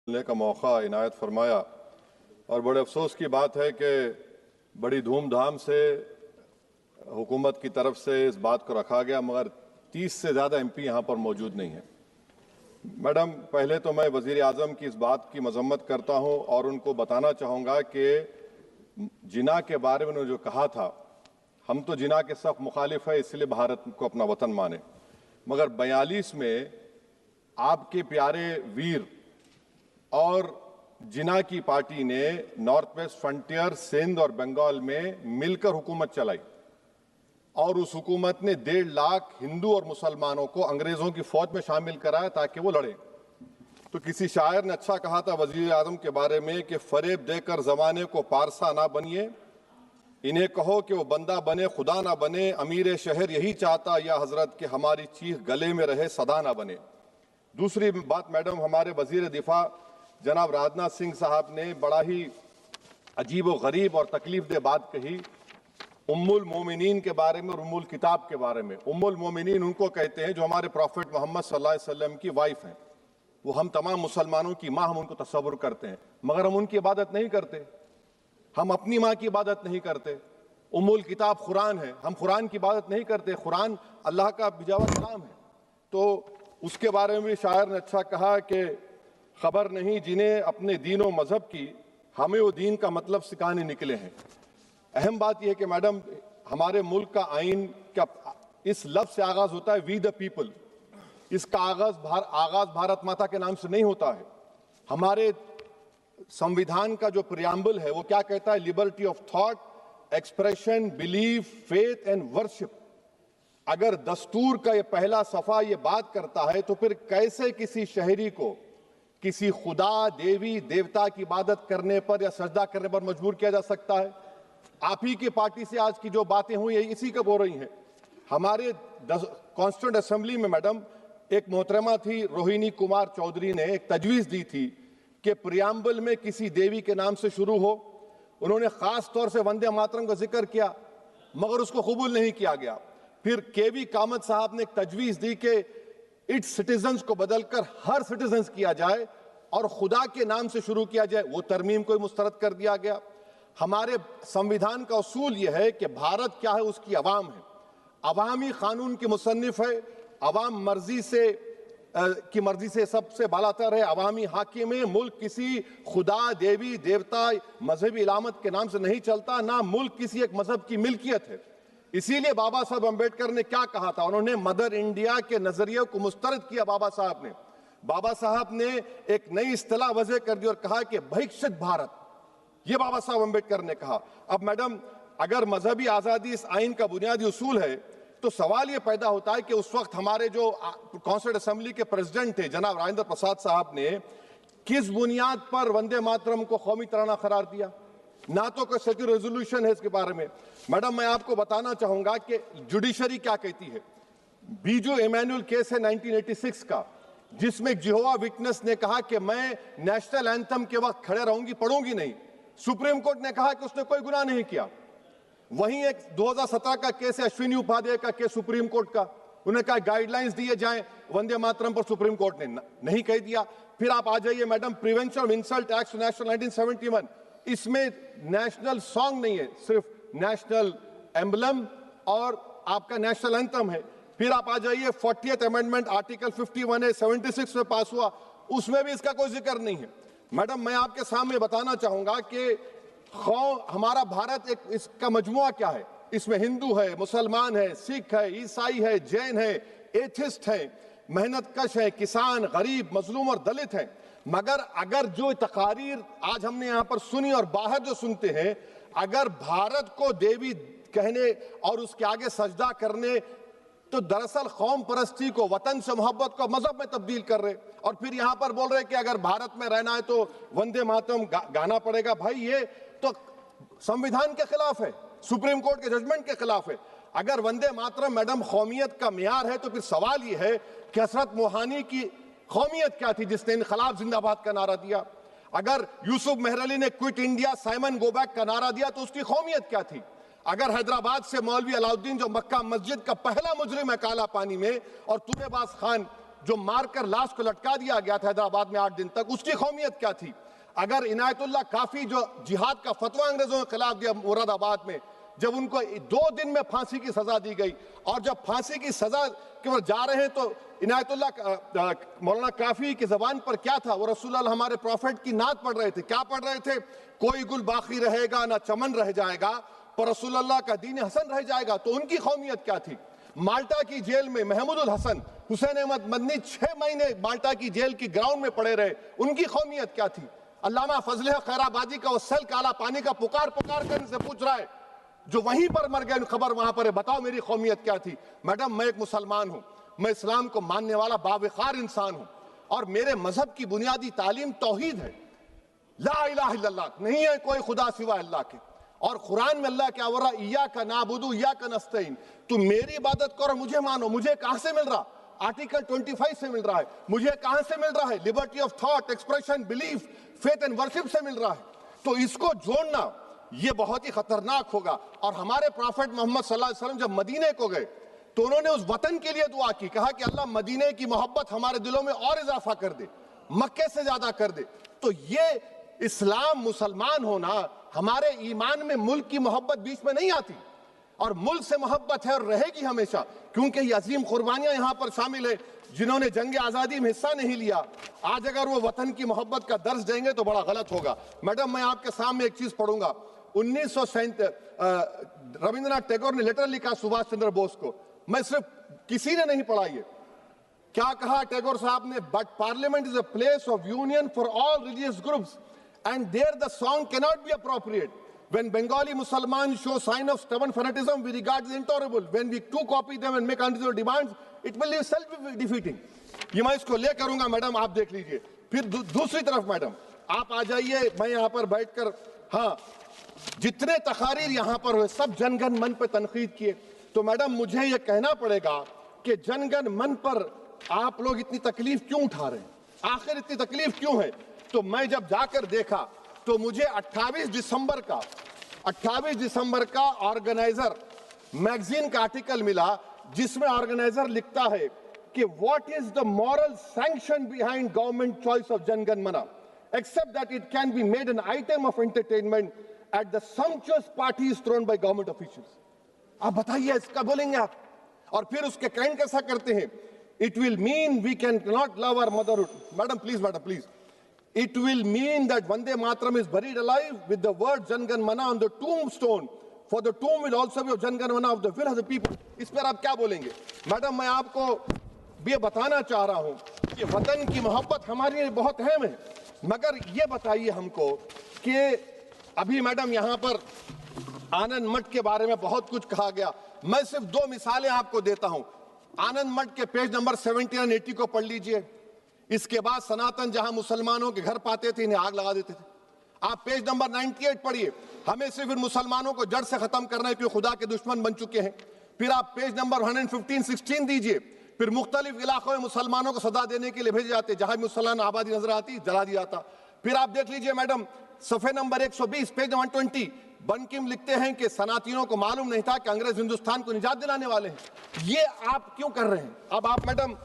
मिलने का मौका इनायत फरमाया और बड़े अफसोस की बात है कि बड़ी धूमधाम से हुकूमत की तरफ से इस बात को रखा गया, मगर 30 से ज़्यादा एमपी यहाँ पर मौजूद नहीं हैं। मैडम, पहले तो मैं वज़ीर आज़म की इस बात की मजम्मत करता हूँ और उनको बताना चाहूँगा कि जिना के बारे में उन्होंने जो कहा था, हम तो जिना के सख्त मुखालिफ है, इसलिए भारत को अपना वतन माने, मगर 42 में आपके प्यारे वीर और जिना की पार्टी ने नॉर्थ वेस्ट फ्रंटियर, सिंध और बंगाल में मिलकर हुकूमत चलाई और उस हुकूमत ने 1.5 लाख हिंदू और मुसलमानों को अंग्रेजों की फौज में शामिल कराया ताकि वो लड़े। तो किसी शायर ने अच्छा कहा था वजीर आजम के बारे में कि फरेब देकर जमाने को पारसा ना बनिए, इन्हें कहो कि वो बंदा बने खुदा ना बने, अमीर शहर यही चाहता या हजरत कि हमारी चीख गले में रहे सदा ना बने। दूसरी बात मैडम, हमारे वजीर दिफा जनाब राजनाथ सिंह साहब ने बड़ा ही अजीब व गरीब और तकलीफ दे बात कही उम्मुल मोमिनीन के बारे में और उम्मुल किताब के बारे में। उम्मुल मोमिनीन उनको कहते हैं जो हमारे प्रॉफिट मोहम्मद सल्लल्लाहु अलैहि वसल्लम की वाइफ हैं, वो हम तमाम मुसलमानों की माँ, हम उनको तस्वुर करते हैं, मगर हम उनकी इबादत नहीं करते, हम अपनी माँ की इबादत नहीं करते। उम्मुल किताब कुरान है, हम कुरान की इबादत नहीं करते, कुरान अल्लाह का भिजा हुआ कलाम है। तो उसके बारे में भी शायर ने अच्छा कहा कि खबर नहीं जिन्हें अपने दीन व मजहब की, हमें वो दीन का मतलब सिखाने निकले हैं। अहम बात यह है कि मैडम, हमारे मुल्क का आइन का इस लफ्ज से आगाज होता है वी द पीपल। इसका आगाज भारत माता के नाम से नहीं होता है। हमारे संविधान का जो प्रियम्बल है वो क्या कहता है? Liberty of thought, expression, belief, faith and worship. अगर दस्तूर का ये पहला सफा ये बात करता है तो फिर कैसे किसी शहरी को किसी खुदा, देवी, देवता की इबादत करने पर या सजदा करने पर मजबूर किया जा सकता है? आप ही की पार्टी से आज की जो बातें हुई इसी कब हो रही हैं। हमारे कॉन्स्टिट्यूंट असेंबली में मैडम एक मोहतरमा थी रोहिणी कुमार चौधरी ने एक तजवीज़ दी थी कि प्रियम्बल में किसी देवी के नाम से शुरू हो। उन्होंने खास तौर से वंदे मातरम का जिक्र किया, मगर उसको कबूल नहीं किया गया। फिर केवी कामत साहब ने एक तजवीज़ दी कि इट्स सिटीजन्स को बदलकर हर सिटीजन्स किया जाए और खुदा के नाम से शुरू किया जाए, वो तरमीम को मुस्तरद कर दिया गया। हमारे संविधान का उसूल यह है कि भारत क्या है, उसकी अवाम है, अवामी कानून की मुसन्निफ है, अवाम की मर्जी से सबसे बालातर है, अवामी हाकिम है। मुल्क किसी खुदा, देवी, देवता, मजहबी इलामत के नाम से नहीं चलता, ना मुल्क किसी एक मजहब की मिल्कियत है। इसीलिए बाबा साहब अम्बेडकर ने क्या कहा था, उन्होंने मदर इंडिया के नजरिए को मुस्तरद किया। बाबा साहब ने एक नई इस्तिलाह वजह कर दी और कहा कि भैक्षित भारत, ये बाबा साहब अम्बेडकर ने कहा। अब मैडम, अगर मजहबी आजादी इस आइन का बुनियादी उसूल है तो सवाल यह पैदा होता है कि उस वक्त हमारे जो कॉन्स्टिट्यूंट असेंबली के प्रेसिडेंट थे जनाब राजेंद्र प्रसाद साहब ने किस बुनियाद पर वंदे मातरम को कौमी तराना करार दिया? ना तो कोई सेक्यूर रेजोल्यूशन है इसके बारे में। मैडम, मैं आपको बताना चाहूंगा कि जुडिशरी क्या कहती है। बीजू इमैनुअल केस है 1986 का, जिसमें जिहोवा विटनेस ने कहा कि मैं नेशनल एंथम के वक्त खड़े रहूंगी, पढ़ूंगी नहीं। सुप्रीम कोर्ट ने कहा कि उसने कोई गुनाह नहीं किया। वहीं एक 2017 का केस है अश्विनी उपाध्याय का केस सुप्रीम कोर्ट का, उन्हें कहा गाइडलाइंस दिए जाएं वंदे मातरम पर, सुप्रीम कोर्ट ने नहीं कह दिया। फिर आप आ जाइए madam, prevention of insult act national 1971, इसमें नेशनल सॉन्ग नहीं है, सिर्फ नेशनल एम्बलम और आपका नेशनल एंथम है। फिर आप आ जाइए 40th अमेंडमेंट आर्टिकल 51 है, 76 में पास हुआ, उसमें भी इसका कोई जिक्र नहीं है। मैडम, मैं आपके सामने बताना चाहूंगा कि हमारा भारत एक इसका मजमुआ क्या है, इसमें हिंदू है, मुसलमान है, सिख है, ईसाई है, जैन है, एथिस्ट है, मेहनत कश है, किसान, गरीब, मजलूम और दलित है। मगर अगर जो तकारीर आज हमने यहां पर सुनी और बाहर जो सुनते हैं, अगर भारत को देवी कहने और उसके आगे सजदा करने, तो दरअसल कौम परस्ती को, वतन से मोहब्बत को मजहब में तब्दील कर रहे, और फिर यहां पर बोल रहे कि अगर भारत में रहना है तो वंदे मातरम गाना पड़ेगा। भाई, ये तो संविधान के खिलाफ है, सुप्रीम कोर्ट के जजमेंट के खिलाफ है। अगर वंदे मातरम मैडम कौमियत का मियार है तो फिर सवाल यह है कि हसरत मोहानी की कौमियत क्या थी जिसने इनकलाब जिंदाबाद का नारा दिया? अगर यूसुफ मेहरली ने quit India, Simon go back का नारा दिया तो उसकी कौमियत क्या थी? अगर हैदराबाद से मौलवी अलाउद्दीन जो मक्का मस्जिद का पहला मुजरिम है काला पानी में, और तुरेबाज खान जो मारकर लाश को लटका दिया गया था हैदराबाद में 8 दिन तक, उसकी कौमियत क्या थी? अगर इनायतुल्लाह काफी जो जिहाद का फतवा अंग्रेजों के खिलाफ दिया मुरादाबाद में, जब उनको 2 दिन में फांसी की सजा दी गई, और जब फांसी की सजा के ओर जा रहे हैं तो इनायतुल्लाह मौलाना काफी की जबान पर क्या था? वो रसूलुल्लाह हमारे प्रॉफिट की नात पढ़ रहे थे। क्या पढ़ रहे थे? कोई गुल बाकी रहेगा ना चमन रह जाएगा, पर रसूलुल्लाह का दीन हसन रह जाएगा। तो उनकी कौमियत क्या थी? माल्टा की जेल में महमूदुल हसन, हुसैन अहमद मदनी 6 महीने माल्टा की जेल की ग्राउंड में पड़े रहे, उनकी कौमियत क्या थी? अल्लामा फजल खैराबादी का वो सेल काला पानी का पुकार पुकार कर इनसे पूछ रहा है, जो वहीं पर मर गए, खबर वहां पर है, बताओ मेरी कौमियत क्या थी? मैडम, मैं एक मुसलमान हूं, मैं इस्लाम को मानने वाला बावकार इंसान हूं, और मेरे मजहब की बुनियादी तालीम तौहीद है, ला इलाहा इल्लल्लाह, नहीं है कोई खुदा सिवा अल्लाह के। और कुरान में अल्लाह क्या बोल रहा? इय्याका नाबुदु इय्याका नस्तईन, तुम मेरी इबादत करो, मुझे मानो। मुझे कहां से मिल रहा? आर्टिकल 25 से मिल रहा है। मुझे कहां से मिल रहा है? Liberty of thought, expression, belief, faith and worship से मिल रहा है। तो इसको जोड़ना ये बहुत ही खतरनाक होगा। और हमारे प्रॉफेट मोहम्मद सल्लल्लाहु अलैहि वसल्लम जब मदीने को गए तो उन्होंने उस वतन के लिए दुआ की, कहा कि अल्लाह मदीने की मोहब्बत हमारे दिलों में और इजाफा कर दे, मक्के से ज्यादा कर दे। तो ये इस्लाम, मुसलमान होना, हमारे ईमान में मुल्क की मोहब्बत बीच में नहीं आती, और मुल्क से मोहब्बत है और रहेगी हमेशा, क्योंकि ये अजीम कुर्बानियां यहां पर शामिल है जिन्होंने जंग आजादी में हिस्सा नहीं लिया। आज अगर वो वतन की मोहब्बत का दर्ज देंगे तो बड़ा गलत होगा। मैडम, मैं आपके सामने एक चीज पढ़ूंगा। 1937 रविंद्रनाथ टैगोर ने लेटर लिखा सुभाष चंद्र बोस को, मैं सिर्फ किसी ने नहीं पढ़ा ये। क्या कहा टैगोर साहब ने? But parliament is a place of union for all religious groups and there the song cannot be appropriate. When Bengali Muslims show sign of stubborn fanatism, we regard it intolerable. When we too copy them and make unreasonable demands, it will be self-defeating. ये मैं इसको ले करूंगा madam, आप देख लीजिए। फिर दूसरी तरफ मैडम आप आ जाइए, मैं यहाँ पर बैठकर, हाँ, जितने तकारीर यहाँ पर हुए सब जनगण मन पर तनकीद किए, तो मैडम मुझे ये कहना पड़ेगा कि जनगण मन पर आप लोग इतनी तकलीफ क्यों उठा रहे हैं? आखिर इतनी तकलीफ क्यों है? तो मैं जब जाकर देखा तो मुझे 28 दिसंबर का ऑर्गेनाइजर मैगजीन का आर्टिकल मिला, जिसमें ऑर्गेनाइजर लिखता है कि what is the moral sanction behind government choice of Jana Gana Mana, except that it can be made an item of entertainment at the sumptuous parties thrown by government officials. आप बताइए, इसका बोलेंगे आप? और फिर उसके काइंड कैसा करते हैं? It will mean we can not love our motherhood. Madam please, it will mean that Vande Mataram is buried alive with the word Jan Gan Mana on the tombstone, for the tomb will also be of Jan Gan Mana of the will of the people. इस पर आप क्या बोलेंगे? Madam, मैं आपको ये बताना चाह रहा हूं कि वतन की मोहब्बत हमारे लिए बहुत अहम है, मगर ये बताइए हमको कि अभी मैडम यहाँ पर आनंद मठ के बारे में बहुत कुछ कहा गया। मैं सिर्फ 2 मिसालें आपको देता हूं। आनंद मठ के पेज नंबर 70 और 80 को पढ़ लीजिए। इसके बाद सनातन जहां मुसलमानों के घर पाते थे, इन्हें आग लगा देते थे। आप पेज नंबर 98 पढ़िए, हमें सिर्फ इन मुसलमानों को जड़ से खत्म करना है क्योंकि खुदा के दुश्मन बन चुके हैं। फिर आप पेज नंबर 115-16 दीजिए, फिर मुख्तलिफ इलाकों में मुसलमानों को सदा देने के लिए भेजे जाते, जहां मुसलमान आबादी नजर आती जला दिया जाता। फिर आप देख लीजिए मैडम, सफे नंबर 120 पेज 120, बनकिम लिखते हैं कि सनातियों को मालूम नहीं था कि अंग्रेज हिंदुस्तान को निजात दिलाने वाले हैं। ये आप क्यों कर रहे हैं? अब आप मैडम,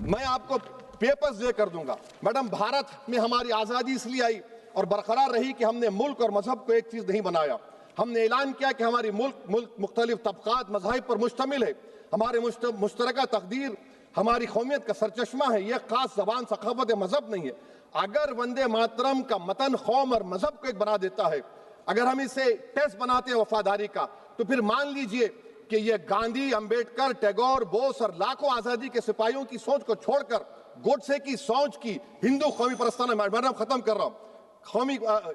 मैं आपको पेपर्स दे कर दूंगा। मैडम, भारत में हमारी आजादी इसलिए आई और बरकरार रही कि हमने मुल्क और मजहब को एक चीज नहीं बनाया। हमने ऐलान किया कि हमारी मुल्क मुख्तलिफ तबकात मज़ाहिब पर मुश्तमिल है, हमारे मुश्तरका तकदीर हमारी कौमियत का सरचश्मा है, यह खास जबान सखावत मजहब नहीं है। अगर वंदे मातरम का मतन कौम और मजहब को एक बना देता है, अगर हम इसे टेस्ट बनाते हैं वफादारी का, तो फिर मान लीजिए कि यह गांधी, अंबेडकर, टैगोर, बोस और लाखों आजादी के सिपाहियों की सोच को छोड़कर गोडसे की सोच की हिंदू कौमी परस्ताना, मैडम खत्म कर रहा हूं,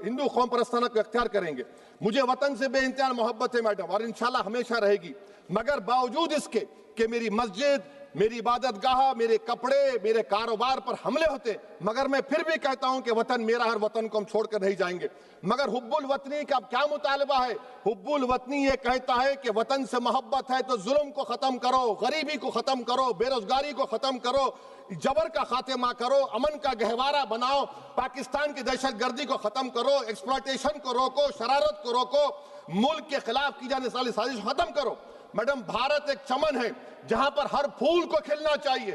हिंदू कौम परस्ताना को अख्तियार करेंगे। मुझे वतन से बेइंतहा मोहब्बत है मैडम, और इंशाल्लाह हमेशा रहेगी, मगर बावजूद इसके कि मेरी मस्जिद, मेरी इबादत गाह, मेरे कपड़े, मेरे कारोबार पर हमले होते, मगर मैं फिर भी कहता हूं कि वतन मेरा, हर वतन को हम छोड़कर नहीं जाएंगे। मगर हुब्बुल वतनी का क्या मुतालबा है? हुब्बुल वतनी ये कहता है कि वतन से मोहब्बत है तो जुल्म को खत्म करो, गरीबी को खत्म करो, बेरोजगारी को खत्म करो, जबर का खात्मा करो, अमन का गहवारा बनाओ, पाकिस्तान की दहशतगर्दी को खत्म करो, एक्सप्लॉयटेशन को रोको, शरारत को रोको, मुल्क के खिलाफ की जाने वाली साजिश खत्म करो। मैडम, भारत एक चमन है जहां पर हर फूल को खिलना चाहिए।